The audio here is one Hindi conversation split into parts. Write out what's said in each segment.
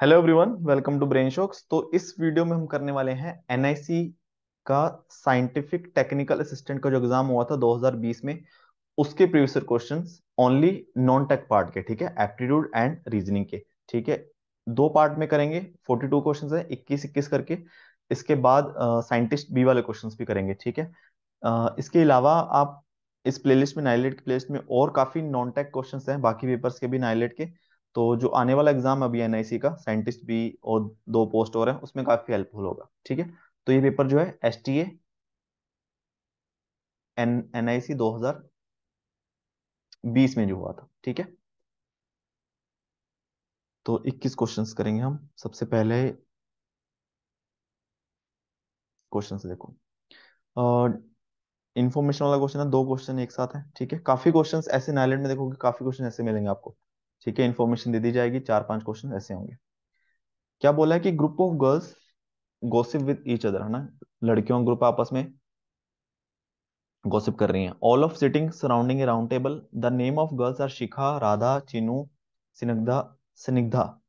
Hello everyone, welcome to brain shocks. तो इस वीडियो में हम करने वाले हैं एनआईसी का साइंटिफिक टेक्निकल असिस्टेंट का जो एग्जाम हुआ था 2020 में, उसके previous questions only non tech part के। ठीक है, एप्टीट्यूड एंड रीजनिंग के। ठीक है, दो पार्ट में करेंगे। 42 क्वेश्चंस है, 21 21 करके। इसके बाद साइंटिस्ट बी वाले क्वेश्चंस भी करेंगे। ठीक है, इसके अलावा आप इस प्लेलिस्ट में, नाइलेट की प्लेलिस्ट में, और काफी नॉन टेक क्वेश्चंस हैं बाकी पेपर्स के भी, नाइलेट के। तो जो आने वाला एग्जाम अभी एनआईसी का साइंटिस्ट भी और दो पोस्ट और है, उसमें काफी हेल्पफुल होगा। ठीक है, तो ये पेपर जो है एसटीए एनआईसी 2020 में जो हुआ था। ठीक है, तो 21 क्वेश्चंस करेंगे हम। सबसे पहले क्वेश्चन से देखो, इंफॉर्मेशन वाला क्वेश्चन है, दो क्वेश्चन एक साथ है। ठीक है, काफी क्वेश्चंस ऐसे नाइलैंड में देखोगे, काफी क्वेश्चन ऐसे मिलेंगे आपको। ठीक है, इन्फॉर्मेशन दे दी जाएगी, चार पांच क्वेश्चन ऐसे होंगे। क्या बोला है कि group of girls gossip with each other, है ना, लड़कियों का ग्रुप आपस में गॉसिप कर रही हैं। All of sitting surrounding a round table, the name of girls are Shikha, Radha, Chinu, Snigdha, Snigdha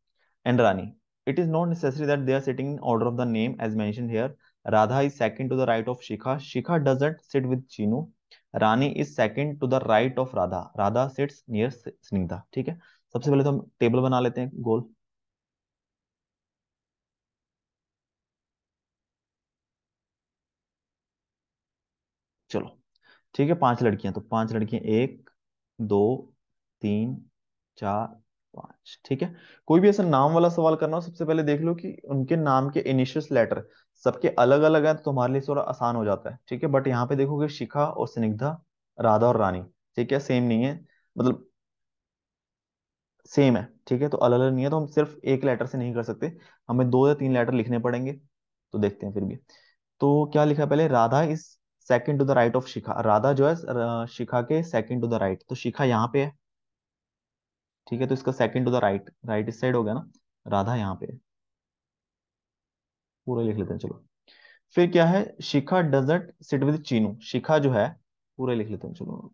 and Rani. It is not necessary that they are sitting in order of the name as mentioned here. Radha is second to the right of Shikha. Shikha doesn't sit with Chinu. Rani is second to the right of Radha. Radha sits near Snigdha. ठीक है, सबसे पहले तो हम टेबल बना लेते हैं गोल। चलो, ठीक है, पांच लड़कियां, तो पांच लड़कियां, एक, दो, तीन, चार, पांच। ठीक है, कोई भी ऐसा नाम वाला सवाल करना हो, सबसे पहले देख लो कि उनके नाम के इनिशियल लेटर सबके अलग अलग हैं, तो तुम्हारे लिए थोड़ा आसान हो जाता है। ठीक है, बट यहाँ पे देखोगे शिखा और स्निग्धा, राधा और रानी, ठीक है, सेम नहीं है, मतलब सेम है। ठीक है, तो अलग अलग नहीं है, तो हम सिर्फ एक लेटर से नहीं कर सकते, हमें दो या तीन लेटर लिखने पड़ेंगे। तो देखते हैं फिर भी। तो क्या लिखा है पहले, Radha is second to the right of Shikha. Radha जो है शिखा के सेकंड टू द राइट, तो शिखा यहाँ पे है। ठीक है, तो इसका second to the right, right इस साइड हो गया ना, राधा यहाँ पे है। पूरा लिख लेते हैं, चलो। फिर क्या है, शिखा डजंट सिट विद चीनू। शिखा जो है, पूरा लिख लेते हैं, चलो।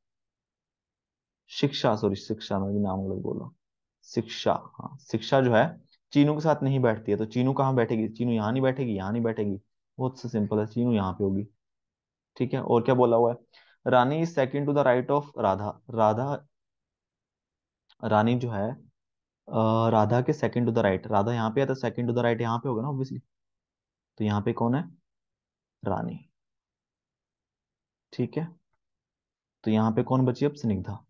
शिक्षा, सॉरी, शिक्षा, मैं भी नाम गलत बोला। शिक्षा, हाँ, शिक्षा जो है चीनू के साथ नहीं बैठती है, तो चीनू कहाँ बैठेगी, चीनू यहाँ नहीं बैठेगी, यहाँ नहीं बैठेगी। बहुत से सिंपल है, चीनू यहाँ पे होगी। ठीक है, और क्या बोला हुआ है, Rani is second to the right of Radha. Radha, Rani जो है राधा के second to the right, Radha यहाँ पे है, तो सेकंड टू द राइट यहाँ पे होगा ना ऑब्वियसली। तो यहाँ पे कौन है, रानी। ठीक है, तो यहाँ पे कौन बची अब, Snigdha.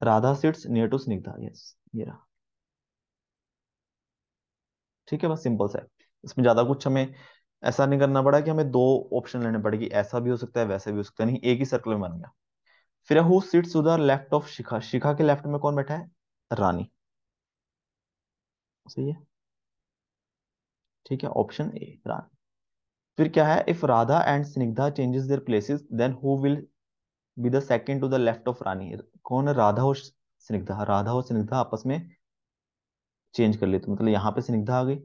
Radha sits near to Snigdha, yes, ये रहा। ठीक है, बस सिंपल सा है। इसमें ज्यादा कुछ हमें ऐसा नहीं करना पड़ा कि हमें दो ऑप्शन लेने पड़ेगी, ऐसा भी हो सकता है, वैसा भी हो सकता है, नहीं, एक ही सर्कल में बन गया। फिर who sits to the left of Shikha. Shikha के लेफ्ट में कौन बैठा है, रानी। सही है, ठीक है, ऑप्शन ए, रानी। फिर क्या है, if Radha and Snigdha changes their places, then who will be the second to the left of Rani. कौन है, राधा और स्निग्धा। राधा और स्निग्धा आपस में चेंज कर लेते, मतलब यहाँ पे स्निग्धा आ गई।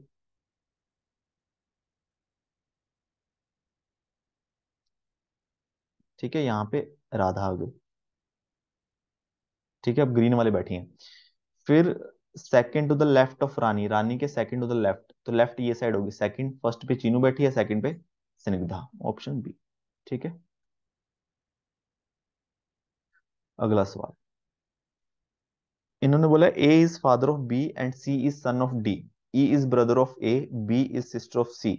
ठीक है, यहाँ पे राधा आ गई। ठीक है, अब ग्रीन वाले बैठी हैं। फिर second to the left of Rani, Rani के सेकंड टू द लेफ्ट, तो लेफ्ट ये साइड होगी, सेकंड, फर्स्ट पे चीनू बैठी है, सेकंड पे स्निग्धा, ऑप्शन बी। ठीक है, अगला सवाल। इन्होंने बोला A is father of B and C is son of D. E is brother of A, B is sister of C.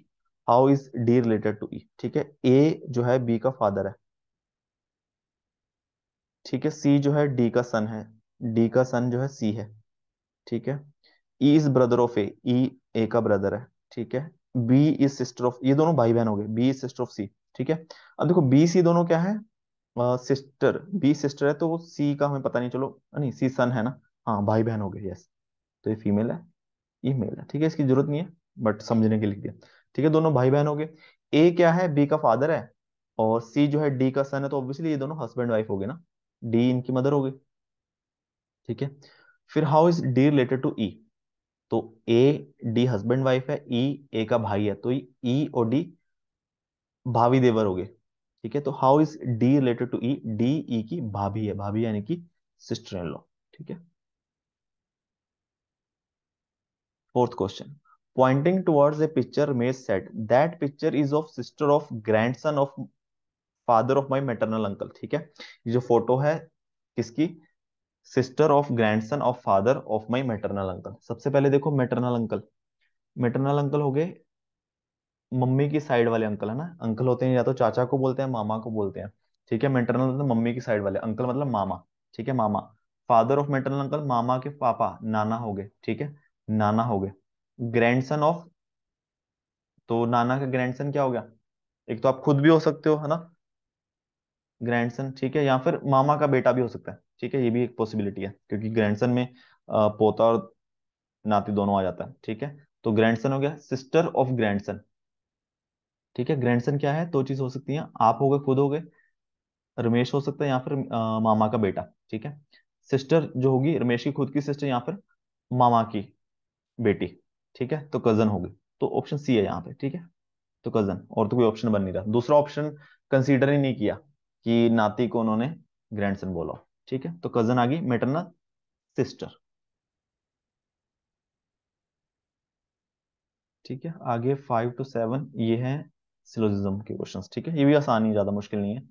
How is D related to E. ठीक है, ए जो है बी का फादर है। ठीक है, सी जो है डी का सन है, डी का सन जो है सी है। ठीक है, ई इज ब्रदर ऑफ ए, ई ए का ब्रदर है। ठीक है, बी इज सिस्टर ऑफ, ये दोनों भाई बहन हो गए, बी इज सिस्टर ऑफ सी। ठीक है, अब देखो बी सी दोनों क्या है, सिस्टर, बी सिस्टर है, तो वो सी का हमें पता नहीं, चलो, नहीं, सी सन है ना। हाँ, भाई बहन हो गए, यस। तो ये फीमेल है, ये मेल है। ठीक है, इसकी जरूरत नहीं है, बट समझने के लिए लिख दिया। ठीक है, दोनों भाई बहन हो गए। ए क्या है, बी का फादर है, और सी जो है डी का सन है, तो ऑब्वियसली ये दोनों हस्बैंड वाइफ हो गए ना, डी इनकी मदर हो गई। ठीक है, फिर how is D related to E. तो ए डी हस्बैंड वाइफ है, ई ए का भाई है, तो ई और डी भाभी देवर हो गए। ठीक है, तो how is D related to E, D E की भाभी है, भाभी यानी कि सिस्टर इन लॉ। ठीक है, fourth question, pointing towards a picture man said that picture is of sister of grandson of father of my maternal uncle. ठीक है, ये जो फोटो है किसकी, sister of grandson of father of my maternal uncle. सबसे पहले देखो मैटरनल अंकल, मैटरनल अंकल हो गए मम्मी की साइड वाले अंकल, है ना। अंकल होते हैं या तो चाचा को बोलते हैं मामा को बोलते हैं। ठीक है, मैटरनल मतलब मम्मी की साइड वाले, अंकल मतलब मामा। ठीक है, मामा। फादर ऑफ मैटरनल अंकल मामा के पापा, नाना हो गए। ठीक है, नाना हो गए। ग्रैंडसन ऑफ, तो नाना का ग्रैंडसन क्या हो गया, एक तो आप खुद भी हो सकते हो, है ना, ग्रैंडसन। ठीक है, या फिर मामा का बेटा भी हो सकता है। ठीक है, ये भी एक पॉसिबिलिटी है, क्योंकि ग्रैंडसन में पोता और नाती दोनों आ जाता है। ठीक है, तो ग्रैंडसन हो गया, सिस्टर ऑफ ग्रैंडसन। ठीक है, ग्रैंडसन क्या है, दो चीज हो सकती है, आप हो गए, खुद हो गए, रमेश हो सकता है, या फिर मामा का बेटा। ठीक है, सिस्टर जो होगी रमेश की खुद की सिस्टर, या फिर मामा की बेटी। ठीक है, तो कजन होगी। तो ऑप्शन सी है यहाँ पे। ठीक है, तो कजन, और तो कोई ऑप्शन बन नहीं रहा, दूसरा ऑप्शन कंसीडर ही नहीं किया कि नाती को उन्होंने ग्रैंडसन बोला। ठीक है, तो कजन आ गई, मेटरनल सिस्टर। ठीक है, आगे 5 to 7 ये हैं सिलोजिज्म के क्वेश्चंस। ठीक है, ये भी आसान ही, ज्यादा मुश्किल नहीं है।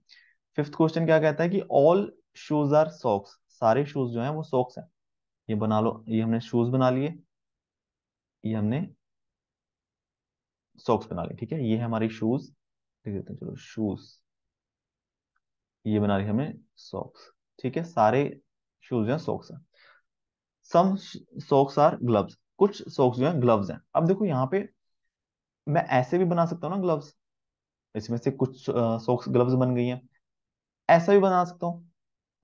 फिफ्थ क्वेश्चन क्या कहता है कि ऑल शूज आर सॉक्स, सारे शूज जो हैं वो सॉक्स हैं। ये बना लो, ये हमने शूज बना लिए, ये हमने सॉक्स बना लिए। ठीक है, ये है हमारी शूज, लिख देते हैं, चलो शूज, ये बना ली हमने सॉक्स। ठीक है, सारे शूज हैं सॉक्स हैं। सम सॉक्स आर ग्लव्स, कुछ सॉक्स जो हैं ग्लव्स हैं। अब देखो यहाँ पे मैं ऐसे भी बना सकता हूँ ना ग्लव्स, इसमें से कुछ सॉक्स ग्लव्स बन गई हैं, ऐसा भी बना सकता हूँ,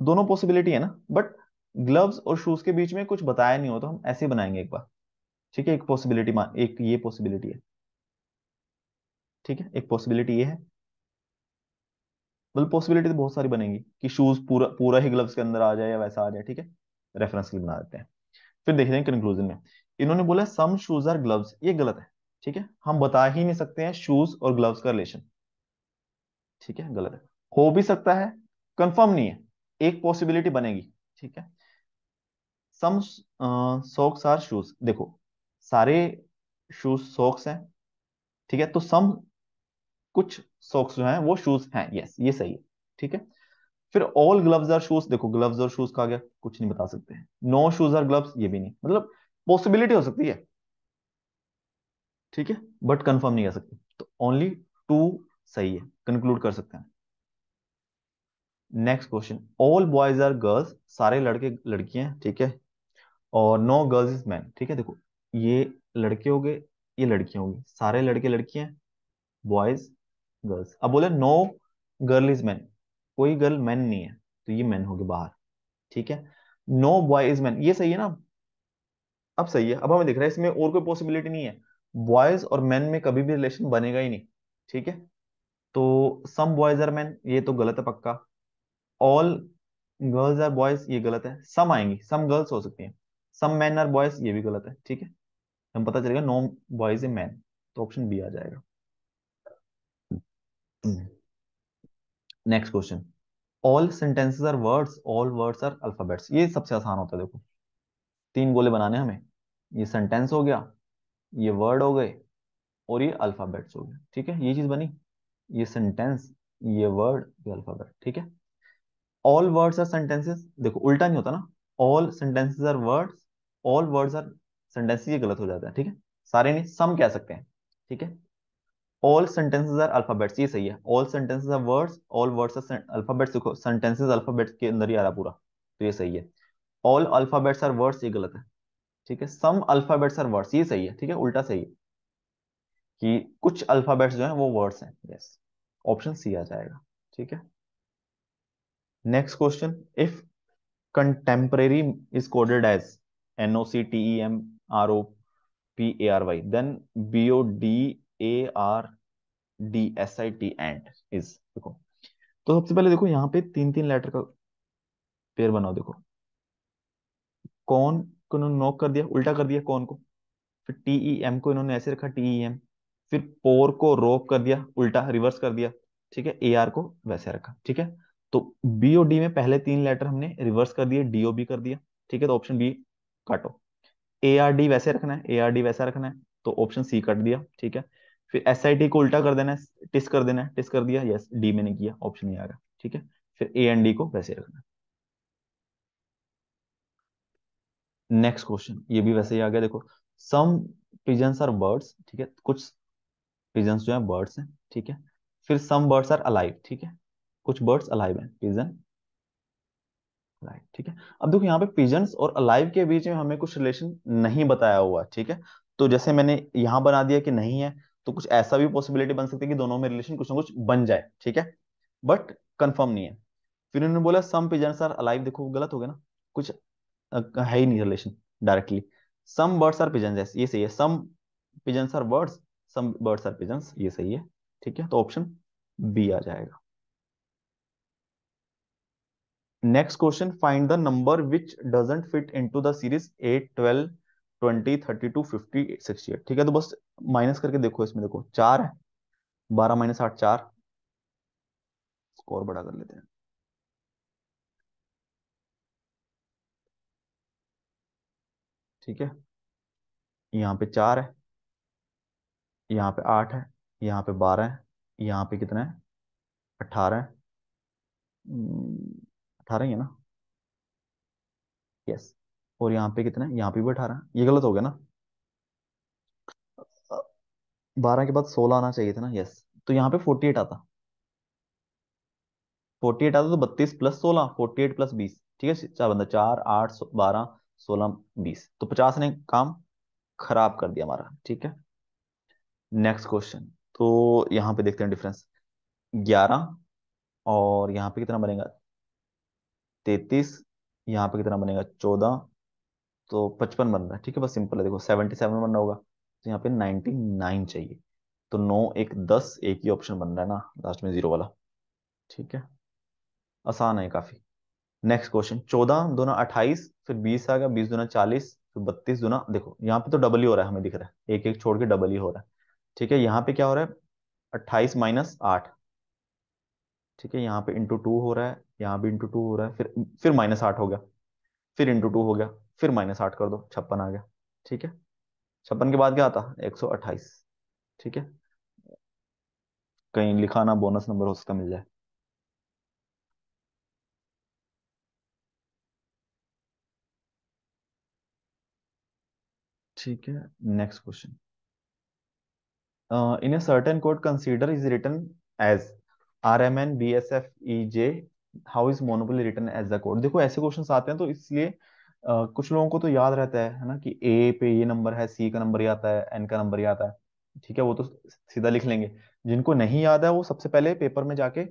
दोनों पॉसिबिलिटी है ना। बट ग्लव्स और शूज के बीच में कुछ बताया नहीं हो, तो हम ऐसे ही बनाएंगे एक बार। ठीक है, एक पॉसिबिलिटी मान, एक ये पॉसिबिलिटी है। ठीक है, एक पॉसिबिलिटी ये है, मतलब पॉसिबिलिटी तो बहुत सारी बनेंगी कि शूज पूरा पूरा ही ग्लव्स के अंदर आ जाए या वैसा आ जाए। ठीक है, रेफरेंस के लिए बना देते हैं। फिर देखते हैं कंक्लूजन में, इन्होंने बोला सम शूज आर ग्लव्स, ये गलत है। ठीक है, हम बता ही नहीं सकते हैं शूज और ग्लव्स का रिलेशन। ठीक है, गलत है, हो भी सकता है, कंफर्म नहीं है, एक पॉसिबिलिटी बनेगी। ठीक है, सम सॉक्स आर शूज, देखो सारे शूज सॉक्स हैं। ठीक है, तो सम, कुछ सॉक्स जो हैं वो शूज हैं, यस ये सही है। ठीक है, फिर ऑल ग्लव्स आर शूज, देखो ग्लव्स और शूज का आ गया, कुछ नहीं बता सकते हैं। नो शूज आर ग्लव्स, ये भी नहीं, मतलब पॉसिबिलिटी हो सकती है। ठीक है, बट कंफर्म नहीं कर सकते, तो ओनली टू सही है, कंक्लूड कर सकते हैं। Next question, all boys are girls, सारे लड़के लड़कियां हैं। ठीक है, और नो गर्ल्स इज मैन। ठीक है, देखो ये लड़के हो गए, ये लड़कियां होंगी, सारे लड़के लड़कियां हैं, बॉयज गर्ल्स। अब बोले नो गर्ल इज मैन, कोई गर्ल मैन नहीं है, तो ये मैन हो गए बाहर। ठीक है, नो बॉय इज मैन, ये सही है ना। अब सही है, अब हमें दिख रहा है इसमें और कोई पॉसिबिलिटी नहीं है, बॉयज और मैन में कभी भी रिलेशन बनेगा ही नहीं। ठीक है, तो सम बॉयज आर मैन, ये तो गलत है पक्का। ऑल गर्ल्स आर बॉयज, ये गलत है, सम आएंगी, सम गर्ल्स हो सकती हैं, सम मैन आर बॉयज, ये भी गलत है। ठीक है, हम पता चलेगा नो बॉयज ए मैन, तो ऑप्शन बी आ जाएगा। Next question, all sentences are words, all words are alphabets, ये सबसे आसान होता है। देखो तीन गोले बनाने हैं हमें, ये सेंटेंस हो गया, ये वर्ड हो गए, और ये अल्फाबेट्स हो गए। ठीक है, ये चीज बनी, ये सेंटेंस, ये वर्ड, ये अल्फाबेट। ठीक है, ऑल वर्ड्स आर सेंटेंसेस, देखो उल्टा नहीं होता ना, all sentences are words, all words are sentences, ये गलत हो जाता है। ठीक है, सारे नहीं, सम कह सकते हैं। ठीक है, ऑल सेंटेंसेस आर अल्फाबेट्स, ये सही है, all sentences are words, all words are alphabets, देखो सेंटेंसेस अल्फाबेट्स के अंदर ही आ रहा पूरा, तो ये सही है। ऑल अल्फाबेट्स आर वर्ड्स, ये गलत है। ठीक है, सम अल्फाबेट्स आर वर्ड्स, ये सही है। ठीक है, उल्टा सही है, कि कुछ अल्फाबेट्स जो हैं वो वर्ड्स हैं, यस, ऑप्शन सी आ जाएगा। ठीक है, next question, if contemporary is coded as NOCTEMROPARY, then BODARDSIT and is, देखो तो सबसे पहले देखो यहाँ पे तीन तीन लेटर का पेयर बनाओ। देखो कौन को इन्होंने नॉक कर दिया, उल्टा कर दिया कौन को, फिर TEM को इन्होंने ऐसे रखा TEM, फिर पोर को रोक कर दिया, उल्टा रिवर्स कर दिया। ठीक है, AR को वैसे रखा। ठीक है, तो BOD में पहले तीन लेटर हमने रिवर्स कर दिए, DOB कर दिया। ठीक है, तो ऑप्शन बी काटो। ए आर डी वैसे रखना है, ए आर डी वैसा रखना है, तो ऑप्शन सी कट दिया, ठीक है। फिर एस आई टी को उल्टा कर देना है, टिस कर देना है, टिस कर दिया, यस डी मैंने किया, ऑप्शन नहीं आ गया, ठीक है। फिर ए एन डी को वैसे रखना है। नेक्स्ट क्वेश्चन ये भी वैसे ही आ गया, देखो। सम पिजन्स आर बर्ड्स, ठीक है, कुछ पिजन्स जो है बर्ड्स हैं, ठीक है। फिर सम बर्ड्स आर अलाइव, ठीक है, कुछ बर्ड्स अलाइव हैं, पिजन अलाइव, ठीक है। अब देखो यहाँ पे पिजन्स और अलाइव के बीच में हमें कुछ रिलेशन नहीं बताया हुआ, ठीक है। तो जैसे मैंने यहाँ बना दिया कि नहीं है, तो कुछ ऐसा भी पॉसिबिलिटी बन सकती है कि दोनों में रिलेशन कुछ ना कुछ बन जाए, ठीक है, बट कंफर्म नहीं है। फिर उन्होंने बोला सम पिजन्स आर अलाइव, देखो गलत हो गया ना, कुछ है ही नहीं relation directly. Some birds are pigeons, ये सही है, some pigeons are birds, some birds are pigeons, ये सही है, ठीक है, तो ऑप्शन बी आ जाएगा। Next question, find the number which doesn't fit into the series 8 12 20 32 50 68, ठीक है। तो बस माइनस करके देखो, इसमें देखो 4 है, 12 माइनस 8 4, स्कोर बड़ा कर लेते हैं, ठीक है। यहाँ पे 4 है, यहाँ पे 8 है, यहाँ पे 12 है, यहाँ पे कितना है, 18 है, 18 ही है ना, यस। और यहाँ पे कितना है, यहाँ पे भी 18 है, ये गलत हो गया ना, 12 के बाद 16 आना चाहिए था ना, यस। तो यहाँ पे 48 आता, 48 आता, तो 32 प्लस 16, 48 प्लस 20, ठीक है, चार बंदा, 4 8 12 16 20, तो 50 ने काम खराब कर दिया हमारा, ठीक है। नेक्स्ट क्वेश्चन, तो यहाँ पे देखते हैं डिफरेंस, 11 और यहाँ पे कितना बनेगा, 33, यहाँ पे कितना बनेगा, 14, तो 55 बन रहा है, ठीक है, बस सिंपल है, देखो 77 बनना होगा, तो यहाँ पे 99 चाहिए, तो 9 1 10, एक ही ऑप्शन बन रहा है ना लास्ट में, जीरो वाला, ठीक है, आसान है काफी। नेक्स्ट क्वेश्चन, 14 दूना 28, फिर 20 आ गया, 20 दूना 40, फिर 32 दूना, देखो यहाँ पे तो डबल ही हो रहा है, हमें दिख रहा है एक एक छोड़ के डबल ही हो रहा है, ठीक है। यहाँ पे क्या हो रहा है, 28 माइनस 8, ठीक है, यहाँ पे इंटू टू हो रहा है, यहाँ भी इंटू टू हो रहा है, फिर माइनस 8 हो गया, फिर इंटू टू हो गया, फिर माइनस 8 कर दो, 56 आ गया, ठीक है। 56 के बाद क्या आता, 128, ठीक है, कहीं लिखा ना बोनस नंबर हो सकता मिल जाए। ठीक है, next question, in a certain code consider is written as RMN BSFEJ, how is monopoly written as the code। देखो ऐसे क्वेश्चंस आते हैं तो इसलिए कुछ लोगों को तो याद रहता है ना, कि ए पे ये नंबर है, सी का नंबर ही आता है, एन का नंबर ही आता है, ठीक है, वो तो सीधा लिख लेंगे। जिनको नहीं याद है वो सबसे पहले पेपर में जाके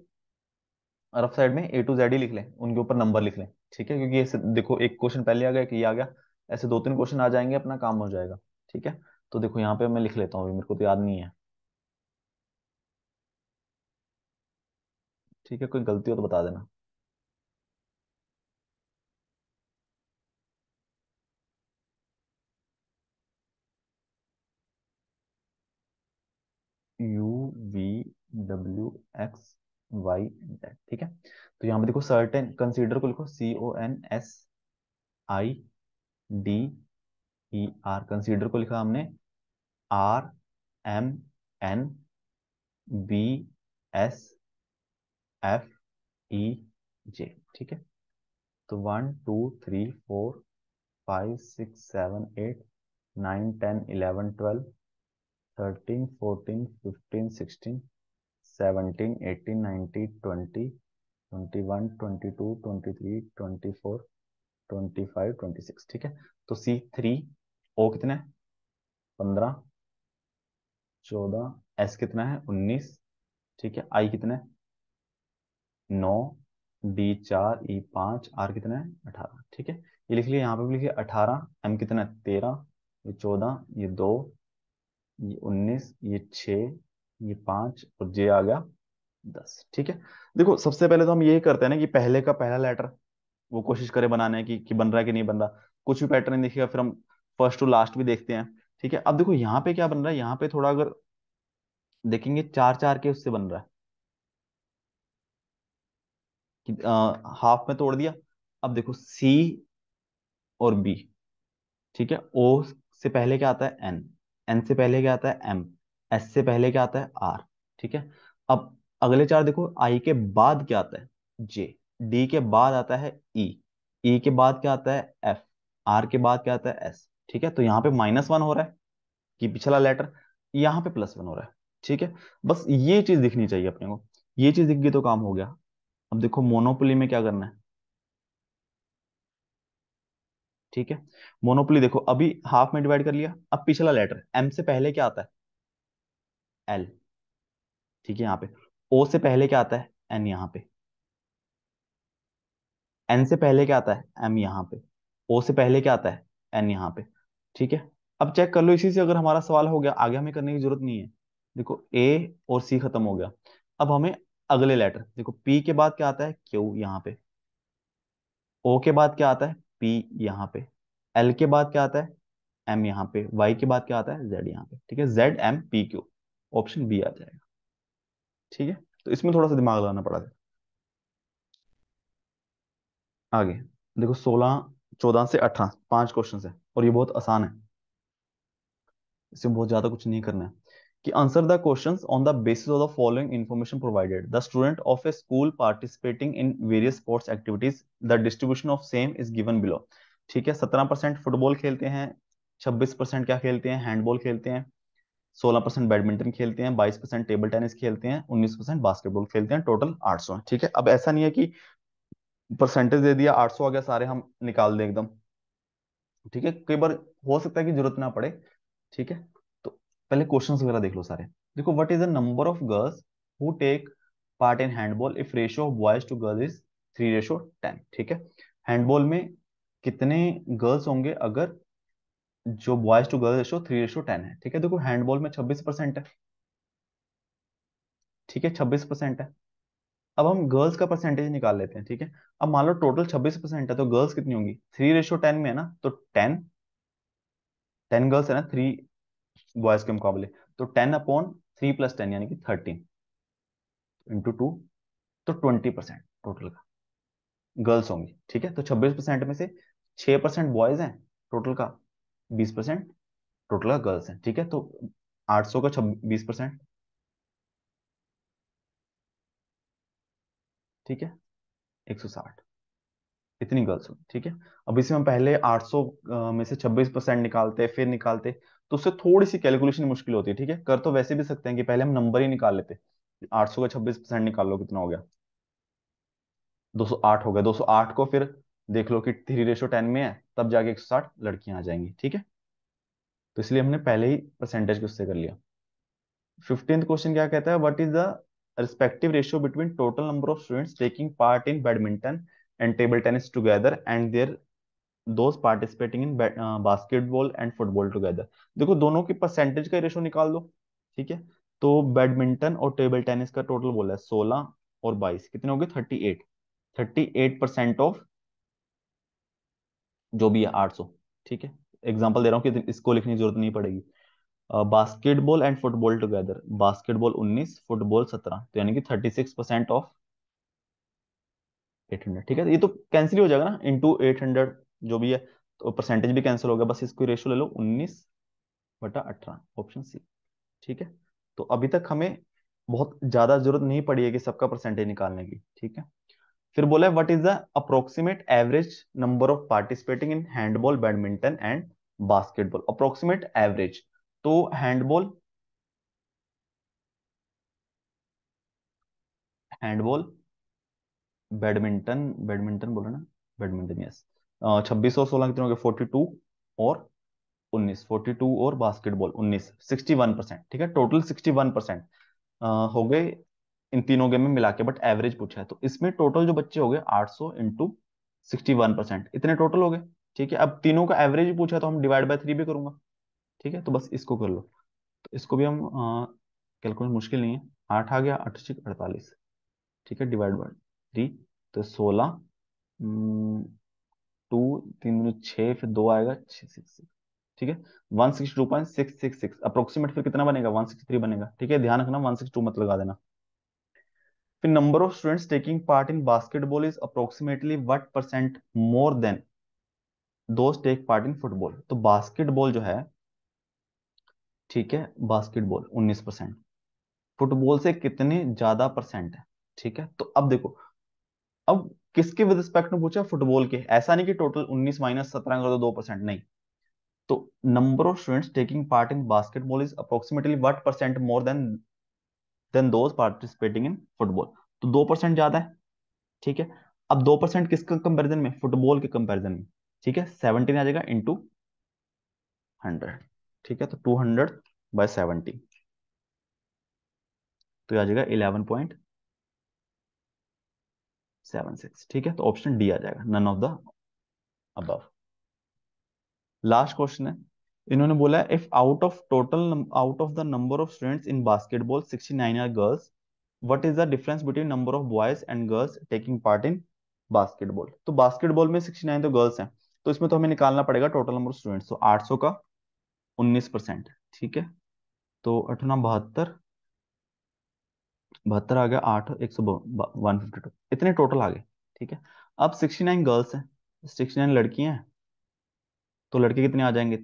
रफ साइड में ए टू जेड ही लिख लें, उनके ऊपर नंबर लिख लें, ठीक है, क्योंकि ऐसे देखो एक क्वेश्चन पहले आ गया कि ये आ गया, ऐसे दो तीन क्वेश्चन आ जाएंगे, अपना काम हो जाएगा, ठीक है। तो देखो यहाँ पे मैं लिख लेता हूँ, अभी मेरे को तो याद नहीं है, ठीक है, कोई गलती हो तो बता देना। U V W X Y Z, ठीक है। तो यहाँ पे देखो सर्टेन, कंसीडर को लिखो CONSIDER, कंसीडर को लिखा हमने RMNBSFEJ, ठीक है। तो 1 2 3 4 5 6 7 8 9 10 11 12 13 14 15 16 17 18 19 20 21 22 23 24 25 26, ठीक है। तो C3, O कितना है, 15, 14, S कितना है, 19, ठीक है, I कितना है, 9, D4, E5, R कितना है, 18, ठीक है। ये लिख लिया, यहाँ पे भी लिखिए 18, M कितना है, 13, ये 14, ये 2, ये 19, ये 6, ये 5, और J आ गया 10, ठीक है। देखो सबसे पहले तो हम यही करते हैं ना कि पहले का पहला लेटर वो कोशिश करें बनाने की, कि बन रहा है कि नहीं बन रहा, कुछ भी पैटर्न नहीं दिखेगा, फिर हम फर्स्ट टू लास्ट भी देखते हैं, ठीक है। अब देखो यहाँ पे क्या बन रहा है, यहाँ पे थोड़ा अगर देखेंगे, चार चार के उससे बन रहा है, कि हाफ में तोड़ दिया। अब देखो सी और बी, ठीक है, ओ से पहले क्या आता है एन, एन से पहले क्या आता है एम, एस से पहले क्या आता है आर। ठीक है, अब अगले चार देखो, आई के बाद क्या आता है जे, डी के बाद आता है ई, ई के बाद क्या आता है एफ, आर के बाद क्या आता है एस। ठीक है, तो यहाँ पे -1 हो रहा है कि पिछला लेटर, यहाँ पे +1 हो रहा है। ठीक है, बस ये चीज दिखनी चाहिए अपने को, ये चीज दिख गई तो काम हो गया। अब देखो मोनोपोली में क्या करना है। ठीक है, मोनोपोली देखो अभी हाफ में डिवाइड कर लिया, अब पिछला लेटर एम से पहले क्या आता है एल। ठीक है, यहाँ पे ओ से पहले क्या आता है एन, यहाँ पे एन से पहले क्या आता है एम, यहाँ पे ओ से पहले क्या आता है एन, यहाँ पे। ठीक है, अब चेक कर लो, इसी से अगर हमारा सवाल हो गया, आगे हमें करने की जरूरत नहीं है। देखो ए और सी खत्म हो गया, अब हमें अगले लेटर देखो, पी के बाद क्या आता है क्यू, यहाँ पे ओ के बाद क्या आता है पी, यहाँ पे एल के बाद क्या आता है एम, यहाँ पे वाई के बाद क्या आता है जेड, यहाँ पे। ठीक है, ZMPQ, ऑप्शन बी आ जाएगा। ठीक है, तो इसमें थोड़ा सा दिमाग लगाना पड़ा था। आगे देखो, 14 से 18 5 क्वेश्चन है और ये बहुत आसान है, इसमें बहुत ज्यादा कुछ नहीं करना है। कि answer the questions on the basis of the following information provided, the student of A school participating in various sports activities, the distribution of same is given below. ठीक है, 17% फुटबॉल खेलते हैं, 26% क्या खेलते हैं हैंडबॉल खेलते हैं, 16% बैडमिंटन खेलते हैं, 22% टेबल टेनिस खेलते हैं, 19% बास्केटबॉल खेलते हैं, टोटल 800 है। ठीक है, अब ऐसा नहीं है कि परसेंटेज दे दिया 800 आ गया सारे हम निकाल दें एकदम। ठीक है, कई बार हो सकता है कि जरूरत ना पड़े। ठीक है, तो पहले क्वेश्चंस वगैरह देख लो सारे। देखो, what is the number of girls who take part in handball if ratio of boys to girls is 3:10। ठीक है, हैंडबॉल में कितने गर्ल्स होंगे अगर जो बॉयज टू गर्ल्स रेशियो 3:10 है। ठीक है, देखो हैंडबॉल में 26% है। ठीक है, 26% है। अब हम गर्ल्स का परसेंटेज निकाल लेते हैं। ठीक है, अब मान लो टोटल 26% है, तो गर्ल्स कितनी होंगी 3:10 में है ना, तो 10 गर्ल्स है ना 3 बॉयज के मुकाबले, तो 10/3 + 10 यानी कि 13 × 2, तो 20% टोटल का गर्ल्स होंगी। ठीक है, तो 26% में से 6% बॉयज हैं टोटल का, 20% टोटल का गर्ल्स हैं। ठीक है, तो 800 का 20%। ठीक है, 160, इतनी गर्ल्स होगी। ठीक है, अब इसमें हम पहले 800 में से 26% निकालते फिर निकालते, तो उससे थोड़ी सी कैलकुलेशन मुश्किल होती है। ठीक है, कर तो वैसे भी सकते हैं कि पहले हम नंबर ही निकाल लेते, 800 का 26% निकाल लो कितना हो गया 208 हो गया, 208 को फिर देख लो कि 3:10 में है, तब जाके 160 लड़कियां आ जाएंगी। ठीक है, तो इसलिए हमने पहले ही परसेंटेज को उससे कर लिया। 15th क्वेश्चन क्या कहता है, what is the respective ratio between total number of students taking part in badminton and table tennis together and there those participating in basketball and football together. देखो दोनों की परसेंटेज का रेशो निकाल दो। ठीक है, तो बैडमिंटन और टेबल टेनिस का टोटल बोला है 16 और 22, कितने हो गए 38, 38% ऑफ जो भी है 800। ठीक है, एग्जांपल दे रहा हूँ कि इसको लिखने की जरूरत नहीं पड़ेगी। Basketball and football together, basketball 19, football 17, तो यानी कि 36% ऑफ 800। ठीक है, ये तो कैंसिल हो जाएगा ना, इंटू 800 जो भी है, तो परसेंटेज भी कैंसिल हो गया, बस इसको रेशियो ले लो 19/18, ऑप्शन सी। ठीक है, तो अभी तक हमें बहुत ज्यादा जरूरत नहीं पड़ी है कि सबका परसेंटेज निकालने की। ठीक है, फिर बोला है what is the approximate average number of participating in handball badminton and basketball, approximate average. तो हैंडबॉल, हैंडबॉल, बैडमिंटन, बैडमिंटन बोला ना, बैडमिंटन यस, 26 और 16 कितने हो गए 42 और 19, 42 और बास्केटबॉल 19, 61%। ठीक है, टोटल 61% हो गए इन तीनों गेम में मिला के, बट एवरेज पूछा है, तो इसमें टोटल जो बच्चे हो गए 800 इंटू 61%, इतने टोटल हो गए। ठीक है, अब तीनों का एवरेज पूछा है, तो हम डिवाइड बाय 3 भी करूंगा। ठीक है, तो बस इसको कर लो, तो इसको भी हम कैलकुलेट मुश्किल नहीं है, 8 आ गया, 8×6 = 48। ठीक है, डिवाइड बाय 3, तो 16, 2, 3 दूनी 6, फिर 2 आएगा 666। ठीक है, 162.666 अप्रोक्सीमेट, फिर कितना बनेगा 163 बनेगा। ठीक है, ध्यान रखना 162 मत लगा देना। फिर number of students taking part in basketball is approximately what percent more than दोस्त टेक पार्ट इन फुटबॉल, तो बास्केटबॉल जो है, ठीक है, बास्केटबॉल 19%, फुटबॉल से कितने ज्यादा परसेंट है, ठीक है। तो अब देखो, अब किसके विद रिस्पेक्ट में पूछा, फुटबॉल के, ऐसा नहीं कि टोटल 19 माइनस 17 कर दो 2%, नहीं। तो number of students taking part in basketball is approximately what percent more than those participating in football, तो 2% ज्यादा है, ठीक है। अब 2% किसके कंपैरिजन में, फुटबॉल के कंपैरिजन में, ठीक है। 17 आ जाएगा इंटू 100, ठीक है। तो 200/70, तो ये आ जाएगा 11.76, ठीक है। तो ऑप्शन डी आ जाएगा, none of the above. Last question है, इन्होंने बोला है if out of the number of students in basketball 69 are girls, what is the difference between number of boys and girls taking part in basketball. तो बास्केटबॉल में 69 तो गर्ल्स हैं, तो इसमें तो हमें निकालना पड़ेगा टोटल नंबर ऑफ स्टूडेंट्स, तो 800 का 19%, ठीक है। तो 8×9 = 72, 72 आ गया, 8 100 152, इतने टोटल आ गए, ठीक है। अब 69 गर्ल्स हैं, 69 लड़कियां हैं, तो लड़के कितने आ जाएंगे,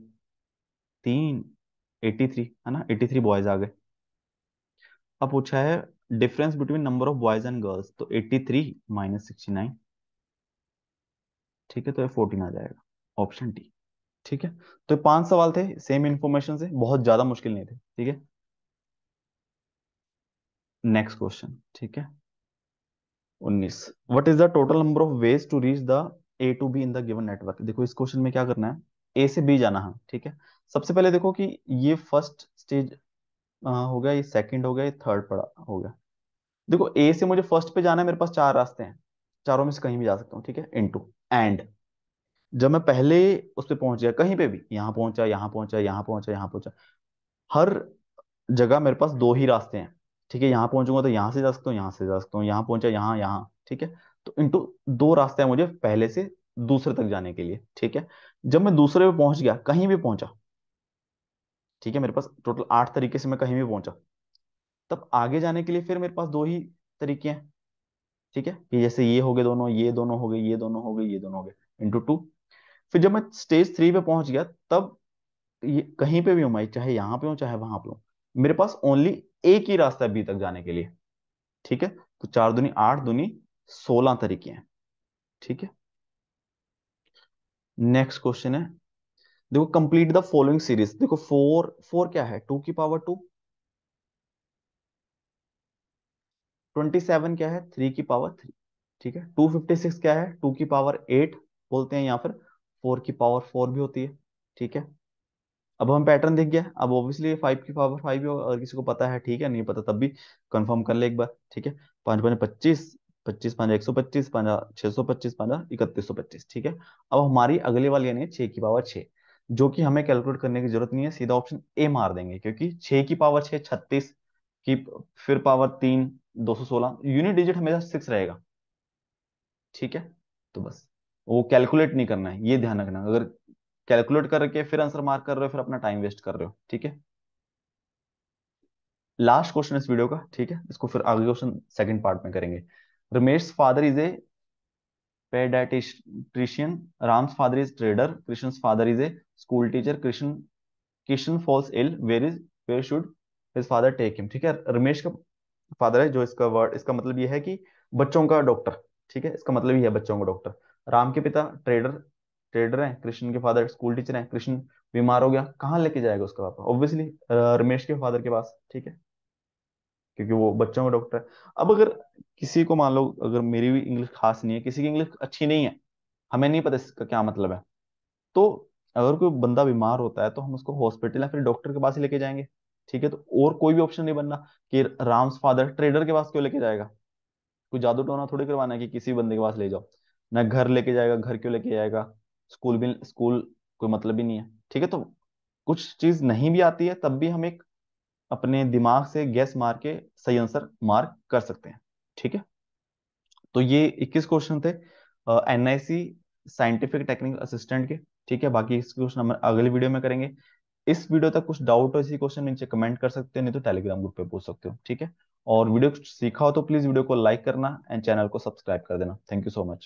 3, 83 है ना, 83 बॉयज आ गए। अब पूछा है difference between number of boys and girls, तो 83 माइनस 69, ठीक है। तो ये 14 आ जाएगा, ऑप्शन डी, ठीक है। तो ये 5 सवाल थे सेम इंफॉर्मेशन से, बहुत ज्यादा मुश्किल नहीं थे, ठीक है। नेक्स्ट क्वेश्चन, ठीक है। 19, what is the total number of ways to reach the A to B in the given network. देखो इस क्वेश्चन में क्या करना है, ए से बी जाना है, ठीक है। सबसे पहले देखो कि ये फर्स्ट स्टेज हो गया, ये सेकंड हो गया, ये थर्ड पड़ा हो गया। देखो ए से मुझे फर्स्ट पे जाना है, मेरे पास 4 रास्ते हैं, चारों में से कहीं भी जा सकता हूँ, ठीक है। इनटू एंड, जब मैं पहले उस पे पहुंच गया, कहीं पे भी, यहाँ पहुंचा, यहाँ पहुंचा, यहाँ पहुंचा, यहाँ पहुंचा, हर जगह मेरे पास 2 ही रास्ते हैं, ठीक है। यहाँ पहुंचूंगा तो यहाँ से जा सकता हूँ, यहाँ से जा सकता हूँ, यहाँ पहुंचा, यहाँ, यहाँ, ठीक है। तो इंटू 2 रास्ते हैं मुझे पहले से दूसरे तक जाने के लिए, ठीक है। जब मैं दूसरे पे पहुंच गया, कहीं भी पहुंचा, ठीक है, मेरे पास टोटल 8 तरीके से मैं कहीं भी पहुंचा, तब आगे जाने के लिए फिर मेरे पास 2 ही तरीके हैं, ठीक है। कि जैसे ये हो गए दोनों, ये दोनों हो गए, ये दोनों हो गए, ये दोनों हो गए, इंटू 2। फिर जब मैं स्टेज 3 पे पहुंच गया, तब ये कहीं पे भी हूं मैं, चाहे यहाँ पे हूँ चाहे वहां पे हूँ, मेरे पास ओनली एक ही रास्ता है बी तक जाने के लिए, ठीक है। तो 4 दूनी 8, दूनी 16 तरीके हैं, ठीक है। नेक्स्ट क्वेश्चन है, देखो कंप्लीट द फॉलोइंग सीरीज। देखो फोर फोर क्या है, 2 की पावर 2, 27 क्या है, 3 की पावर 3, ठीक है। 256 क्या है, 2 की पावर 8 बोलते हैं, या फिर 4 की पावर 4 भी होती है, ठीक है। अब हम पैटर्न दिख गया, अब ऑब्वियसली 5 की पावर 5 ही होगा, अगर किसी को पता है ठीक है, नहीं पता तब भी कंफर्म कर ले एक बार, ठीक है। 5×5 = 25, 25×5 = 125, 5×6 = 25, 5×31 = 3125, ठीक है। अब हमारी अगली वाली यानी 6 की पावर 6, जो कि हमें कैलकुलेट करने की जरूरत नहीं है, सीधा ऑप्शन ए मार देंगे, क्योंकि 6 की पावर 6 36 की, फिर पावर 3 216, यूनिट डिजिट हमेशा 6 रहेगा, ठीक है। तो बस वो कैलकुलेट नहीं करना है, ये ध्यान रखना, अगर कैलकुलेट करके फिर आंसर मार्क कर रहे हो, फिर अपना टाइम वेस्ट कर रहे हो, ठीक है। लास्ट क्वेश्चन इस वीडियो का, ठीक है, इसको फिर आगे क्वेश्चन सेकंड पार्ट में करेंगे। Ramesh father is a paediatrician, Ram's father is trader, Krishna's father is a school teacher, Krishna falls ill, where should his father take him, ठीक है। रमेश का फादर है, जो इसका वर्ड, इसका मतलब ये है कि बच्चों का डॉक्टर, ठीक है, इसका मतलब ये है बच्चों का डॉक्टर। राम के पिता ट्रेडर ट्रेडर हैं, कृष्ण के फादर स्कूल टीचर हैं, कृष्ण बीमार हो गया, कहाँ लेके जाएगा उसका पापा, ऑब्वियसली रमेश के फादर के पास, ठीक है, क्योंकि वो बच्चों का डॉक्टर है। अब अगर किसी को, मान लो अगर मेरी भी इंग्लिश खास नहीं है, किसी की इंग्लिश अच्छी नहीं है, हमें नहीं पता इसका क्या मतलब है, तो अगर कोई बंदा बीमार होता है, तो हम उसको हॉस्पिटल या फिर डॉक्टर के पास ही लेके जाएंगे, ठीक है। तो और कोई भी ऑप्शन नहीं बनना कि राम्स फादर ट्रेडर के पास क्यों लेके जाएगा, कोई जादू टोना थोड़ी करवाना है कि किसी बंदे के पास ले जाओ, ना घर लेके जाएगा, घर क्यों लेके जाएगा, स्कूल कोई मतलब ही नहीं है, ठीक है। तो कुछ चीज नहीं भी आती है, तब भी हम एक अपने दिमाग से गैस मार के सही आंसर मार्क कर सकते हैं, ठीक है। तो ये 21 क्वेश्चन थे एनआईसी साइंटिफिक टेक्निकल असिस्टेंट के, ठीक है। बाकी इस क्वेश्चन हम अगली वीडियो में करेंगे। इस वीडियो तक कुछ डाउट हो इसी क्वेश्चन में, नीचे कमेंट कर सकते हो, नहीं तो टेलीग्राम ग्रुप पे पूछ सकते हो, ठीक है। और वीडियो सीखा हो तो प्लीज वीडियो को लाइक करना एंड चैनल को सब्सक्राइब कर देना। Thank you so much.